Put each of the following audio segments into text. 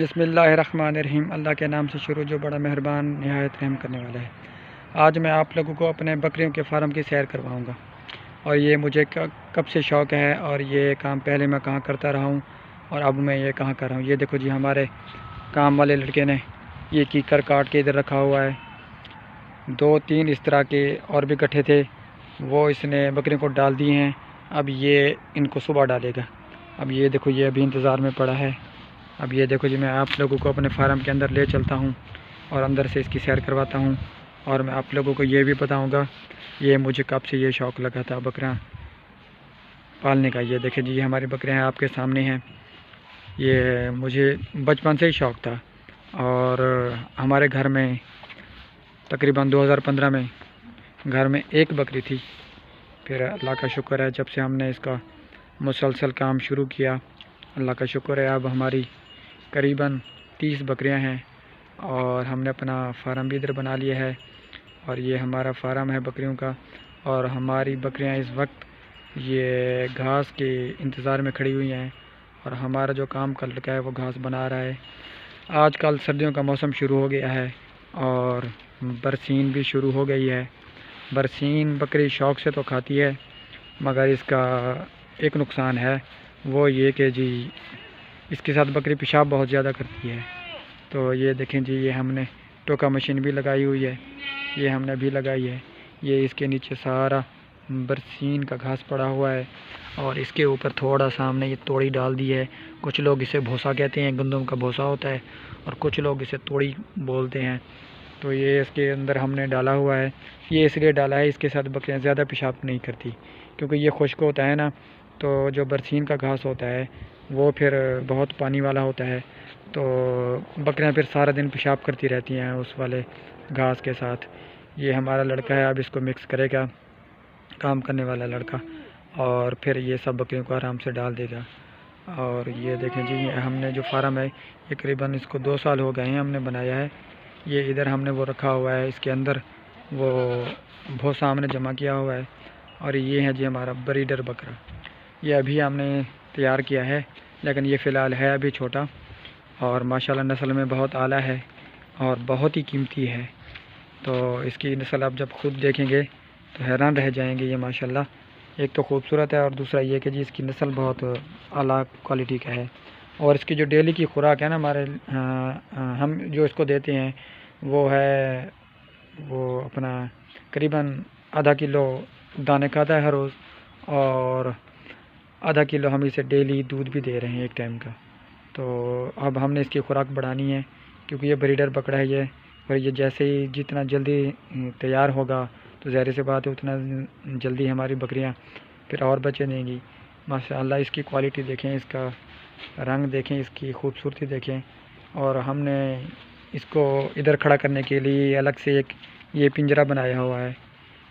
بسم اللہ الرحمن الرحیم۔ اللہ کے نام سے شروع جو بڑا مہربان نہایت رحم کرنے والا ہے۔ آج میں آپ لوگوں کو اپنے بکریوں کے فارم کی سیر کرواؤں گا، اور یہ مجھے کب سے شوق ہے، اور یہ کام پہلے میں کہاں کرتا رہا ہوں اور اب میں یہ کہاں کر رہا ہوں۔ یہ دیکھو جی، ہمارے کام والے لڑکے نے یہ کیکر کاٹ کے ادھر رکھا ہوا ہے۔ 2-3 اس طرح کے اور بھی گٹھے تھے، وہ اس نے بکریوں کو ڈال دیے ہیں۔ اب یہ ان کو صبح ڈالے گا۔ اب یہ دیکھو، یہ ابھی انتظار میں پڑا ہے۔ اب یہ دیکھو جی، میں آپ لوگوں کو اپنے فارم کے اندر لے چلتا ہوں اور اندر سے اس کی سیر کرواتا ہوں، اور میں آپ لوگوں کو یہ بھی بتاؤں گا یہ مجھے کب سے یہ شوق لگا تھا بکریاں پالنے کا۔ یہ دیکھیں جی، یہ ہماری بکریاں ہیں، آپ کے سامنے ہیں۔ یہ مجھے بچپن سے ہی شوق تھا، اور ہمارے گھر میں تقریباً 2015 میں گھر میں ایک بکری تھی۔ پھر اللہ کا شکر ہے، جب سے ہم نے اس کا مسلسل کام شروع کیا، اللہ کا شکر ہے، اب ہماری قریباً 30 بکریاں ہیں، اور ہم نے اپنا فارم بھی ادھر بنا لیا ہے۔ اور یہ ہمارا فارم ہے بکریوں کا، اور ہماری بکریاں اس وقت یہ گھاس کے انتظار میں کھڑی ہوئی ہیں، اور ہمارا جو کام کا لڑکا ہے وہ گھاس بنا رہا ہے۔ آج کل سردیوں کا موسم شروع ہو گیا ہے، اور برسین بھی شروع ہو گئی ہے۔ برسین بکری شوق سے تو کھاتی ہے، مگر اس کا ایک نقصان ہے، وہ یہ کہ جی اس کے ساتھ بکری پیشاب بہت زیادہ کرتی ہے۔ تو یہ دیکھیں جی، یہ ہم نے ٹوکا مشین بھی لگائی ہوئی ہے، یہ ہم نے بھی لگائی ہے۔ یہ اس کے نیچے سارا برسین کا گھاس پڑا ہوا ہے، اور اس کے اوپر تھوڑا سا ہم نے یہ توڑی ڈال دی ہے۔ کچھ لوگ اسے بھوسا کہتے ہیں، گندم کا بھوسا ہوتا ہے، اور کچھ لوگ اسے توڑی بولتے ہیں۔ تو یہ اس کے اندر ہم نے ڈالا ہوا ہے۔ یہ اس لیے ڈالا ہے، اس کے ساتھ بکریاں زیادہ پیشاب نہیں کرتی، کیونکہ یہ خشک ہوتا ہے نا، تو جو برسین کا گھاس ہوتا ہے وہ پھر بہت پانی والا ہوتا ہے، تو بکریاں پھر سارا دن پیشاب کرتی رہتی ہیں اس والے گھاس کے ساتھ۔ یہ ہمارا لڑکا ہے، اب اس کو مکس کرے گا، کام کرنے والا لڑکا، اور پھر یہ سب بکریوں کو آرام سے ڈال دے گا۔ اور یہ دیکھیں جی، ہم نے جو فارم ہے یہ قریباً اس کو 2 سال ہو گئے ہیں ہم نے بنایا ہے۔ یہ ادھر ہم نے وہ رکھا ہوا ہے، اس کے اندر وہ بھوسا ہم نے جمع کیا ہوا ہے۔ اور یہ ہے جی ہمارا بریڈر بکرا، یہ ابھی ہم نے تیار کیا ہے، لیکن یہ فی الحال ہے ابھی چھوٹا، اور ماشاءاللہ نسل میں بہت اعلیٰ ہے اور بہت ہی قیمتی ہے۔ تو اس کی نسل آپ جب خود دیکھیں گے تو حیران رہ جائیں گے۔ یہ ماشاءاللہ ایک تو خوبصورت ہے، اور دوسرا یہ کہ جی اس کی نسل بہت اعلیٰ کوالٹی کا ہے۔ اور اس کی جو ڈیلی کی خوراک ہے نا، ہمارے ہم جو اس کو دیتے ہیں وہ ہے، وہ اپنا قریباً ½ کلو دانے کھاتا ہے ہر روز، اور ½ کلو ہم اسے ڈیلی دودھ بھی دے رہے ہیں ایک ٹائم کا۔ تو اب ہم نے اس کی خوراک بڑھانی ہے، کیونکہ یہ بریڈر بکرا ہے یہ، اور یہ جیسے ہی جتنا جلدی تیار ہوگا تو ظاہر سی بات ہے اتنا جلدی ہماری بکریاں پھر اور بچے دیں گی۔ ماشاءاللہ اس کی کوالٹی دیکھیں، اس کا رنگ دیکھیں، اس کی خوبصورتی دیکھیں۔ اور ہم نے اس کو ادھر کھڑا کرنے کے لیے الگ سے ایک یہ پنجرہ بنایا ہوا ہے۔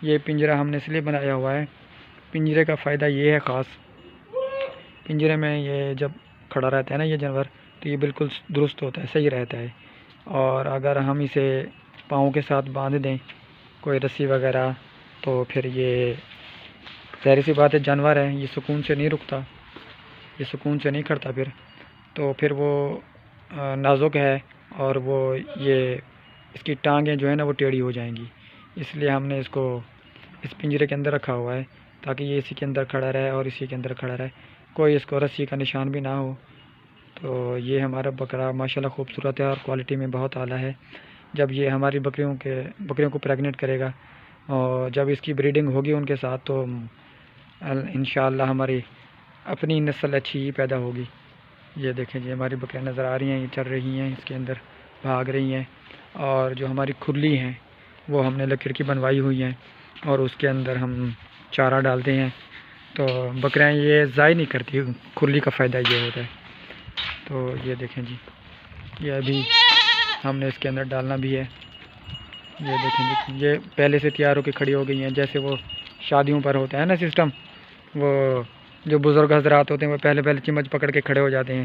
یہ پنجرہ ہم نے اس لیے بنایا ہوا ہے، پنجرے کا فائدہ یہ ہے خاص، پنجرے میں یہ جب کھڑا رہتا ہے نا یہ جانور، تو یہ بالکل درست ہوتا ہے، صحیح رہتا ہے۔ اور اگر ہم اسے پاؤں کے ساتھ باندھ دیں کوئی رسی وغیرہ، تو پھر یہ ظاہر سی بات ہے جانور ہے، یہ سکون سے نہیں رکتا، یہ سکون سے نہیں کھڑتا پھر وہ نازک ہے، اور وہ یہ اس کی ٹانگیں جو ہے نا وہ ٹیڑھی ہو جائیں گی۔ اس لیے ہم نے اس کو اس پنجرے کے اندر رکھا ہوا ہے، تاکہ یہ اسی کے اندر کھڑا رہے اور اسی کے اندر کھڑا رہے، کوئی اس کو رسی کا نشان بھی نہ ہو۔ تو یہ ہمارا بکرا ماشاءاللہ خوبصورت ہے اور کوالٹی میں بہت اعلیٰ ہے۔ جب یہ ہماری بکریوں کو پریگنیٹ کرے گا، اور جب اس کی بریڈنگ ہوگی ان کے ساتھ، تو انشاءاللہ ہماری اپنی نسل اچھی ہی پیدا ہوگی۔ یہ دیکھیں جی، ہماری بکریاں نظر آ رہی ہیں، یہ چل رہی ہیں، اس کے اندر بھاگ رہی ہیں۔ اور جو ہماری کھرلی ہیں وہ ہم نے لکڑ کی بنوائی ہوئی ہیں، اور اس کے اندر ہم چارہ ڈالتے ہیں، تو بکریاں یہ ضائع نہیں کرتی، کھرلی کا فائدہ یہ ہوتا ہے۔ تو یہ دیکھیں جی، یہ ابھی ہم نے اس کے اندر ڈالنا بھی ہے۔ یہ دیکھیں جی، یہ پہلے سے تیار ہو کے کھڑی ہو گئی ہیں، جیسے وہ شادیوں پر ہوتا ہے نا سسٹم، وہ جو بزرگ حضرات ہوتے ہیں وہ پہلے چمچ پکڑ کے کھڑے ہو جاتے ہیں،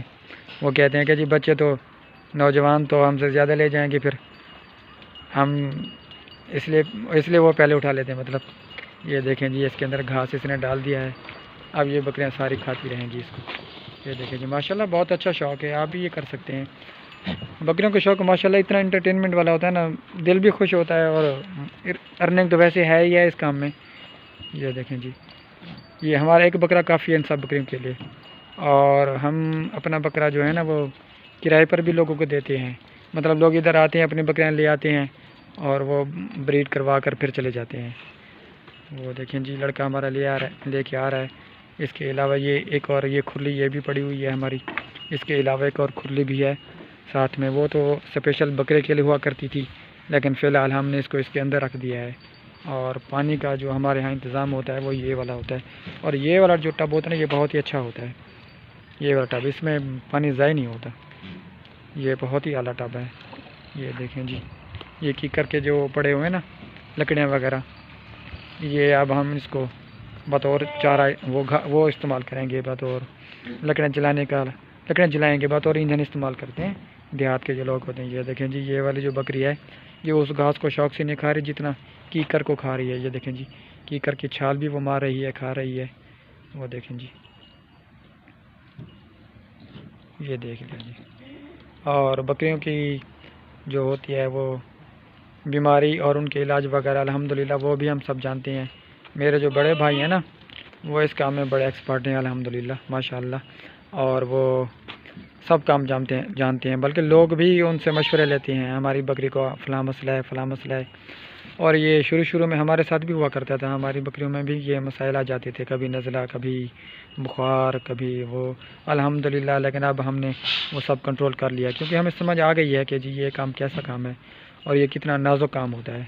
وہ کہتے ہیں کہ جی بچے تو نوجوان تو ہم سے زیادہ لے جائیں گے، پھر ہم اس لیے وہ پہلے اٹھا لیتے ہیں مطلب۔ یہ دیکھیں جی، اس کے اندر گھاس اس نے ڈال دیا ہے، اب یہ بکریاں ساری کھاتی رہیں گی اس کو۔ یہ دیکھیں جی، ماشاءاللہ بہت اچھا شوق ہے، آپ بھی یہ کر سکتے ہیں۔ بکریوں کا شوق ماشاءاللہ اتنا انٹرٹینمنٹ والا ہوتا ہے نا، دل بھی خوش ہوتا ہے، اور ارننگ تو ویسے ہے ہی ہے اس کام میں۔ یہ دیکھیں جی، یہ ہمارا ایک بکرا کافی ہے ان سب بکریوں کے لیے، اور ہم اپنا بکرا جو ہے نا وہ کرائے پر بھی لوگوں کو دیتے ہیں، مطلب لوگ ادھر آتے ہیں اپنی بکریاں لے آتے ہیں اور وہ بریڈ کروا کر پھر چلے جاتے ہیں۔ وہ دیکھیں جی لڑکا ہمارا لے کے آ رہا ہے۔ اس کے علاوہ یہ ایک اور یہ کھرلی یہ بھی پڑی ہوئی ہے ہماری، اس کے علاوہ ایک اور کھرلی بھی ہے ساتھ میں، وہ تو اسپیشل بکرے کے لیے ہوا کرتی تھی، لیکن فی الحال ہم نے اس کو اس کے اندر رکھ دیا ہے۔ اور پانی کا جو ہمارے ہاں انتظام ہوتا ہے وہ یہ والا ہوتا ہے، اور یہ والا جو ٹب ہوتا ہے نا یہ بہت ہی اچھا ہوتا ہے، یہ والا ٹب، اس میں پانی ضائع نہیں ہوتا، یہ بہت ہی اعلیٰ ٹب ہے۔ یہ دیکھیں جی، یہ کیکر کے جو پڑے ہوئے ہیں نا لکڑیاں وغیرہ، یہ اب ہم اس کو بطور چارہ وہ استعمال کریں گے، بطور لکڑیاں جلائیں گے، بطور ایندھن استعمال کرتے ہیں دیہات کے جو لوگ ہوتے ہیں۔ یہ دیکھیں جی، یہ والی جو بکری ہے یہ اس گھاس کو شوق سے نہیں کھا رہی جتنا کیکر کو کھا رہی ہے۔ یہ دیکھیں جی، کیکر کی چھال بھی وہ مار رہی ہے، کھا رہی ہے۔ وہ دیکھیں جی، یہ دیکھ لیں جی۔ اور بکریوں کی جو ہوتی ہے وہ بیماری اور ان کے علاج وغیرہ الحمدللہ وہ بھی ہم سب جانتے ہیں۔ میرے جو بڑے بھائی ہیں نا وہ اس کام میں بڑے ایکسپرٹ ہیں الحمدللہ ماشاءاللہ، اور وہ سب کام جانتے ہیں، بلکہ لوگ بھی ان سے مشورے لیتے ہیں ہماری بکری کو فلاں مسئلہ ہے فلاں مسئلہ ہے۔ اور یہ شروع میں ہمارے ساتھ بھی ہوا کرتا تھا، ہماری بکریوں میں بھی یہ مسائل آ جاتے تھے، کبھی نزلہ، کبھی بخار، کبھی وہ، الحمدللہ لیکن اب ہم نے وہ سب کنٹرول کر لیا، کیونکہ ہمیں سمجھ آ گئی ہے کہ جی یہ کام کیسا کام ہے اور یہ کتنا نازک کام ہوتا ہے۔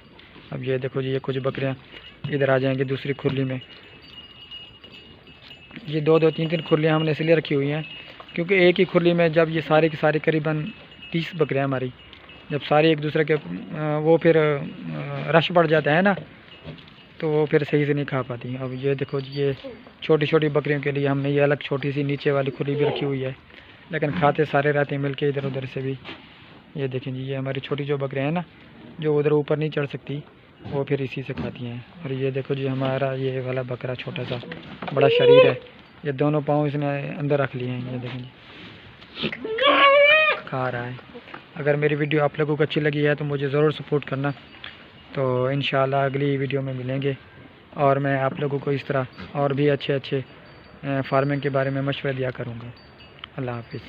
اب یہ دیکھو جی، یہ کچھ بکریاں ادھر آ جائیں گی دوسری کھرلی میں۔ یہ دو تین کھرلیاں ہم نے اس لیے رکھی ہوئی ہیں کیونکہ ایک ہی کھرلی میں جب یہ ساری کی ساری قریباً 30 بکریاں ہماری جب ساری ایک دوسرے کے وہ پھر رش بڑھ جاتا ہے نا تو وہ پھر صحیح سے نہیں کھا پاتی۔ اب یہ دیکھو جی، یہ چھوٹی بکریوں کے لیے ہم نے یہ الگ چھوٹی سی نیچے والی کھرلی بھی رکھی ہوئی ہے، لیکن کھاتے سارے رہتے ہیں مل کے ادھر ادھر سے بھی۔ یہ دیکھیں جی، یہ ہماری چھوٹی جو بکریاں ہیں نا جو ادھر اوپر نہیں چڑھ سکتی وہ پھر اسی سے کھاتی ہیں۔ اور یہ دیکھو جی، ہمارا یہ والا بکرا چھوٹا سا بڑا شریر ہے، یہ دونوں پاؤں اس نے اندر رکھ لیے ہیں۔ یہ دیکھیں جی، کھا رہا ہے۔ اگر میری ویڈیو آپ لوگوں کو اچھی لگی ہے تو مجھے ضرور سپورٹ کرنا، تو انشاءاللہ اگلی ویڈیو میں ملیں گے، اور میں آپ لوگوں کو اس طرح اور بھی اچھے فارمنگ کے بارے میں مشورے دیا کروں گا۔ اللہ حافظ۔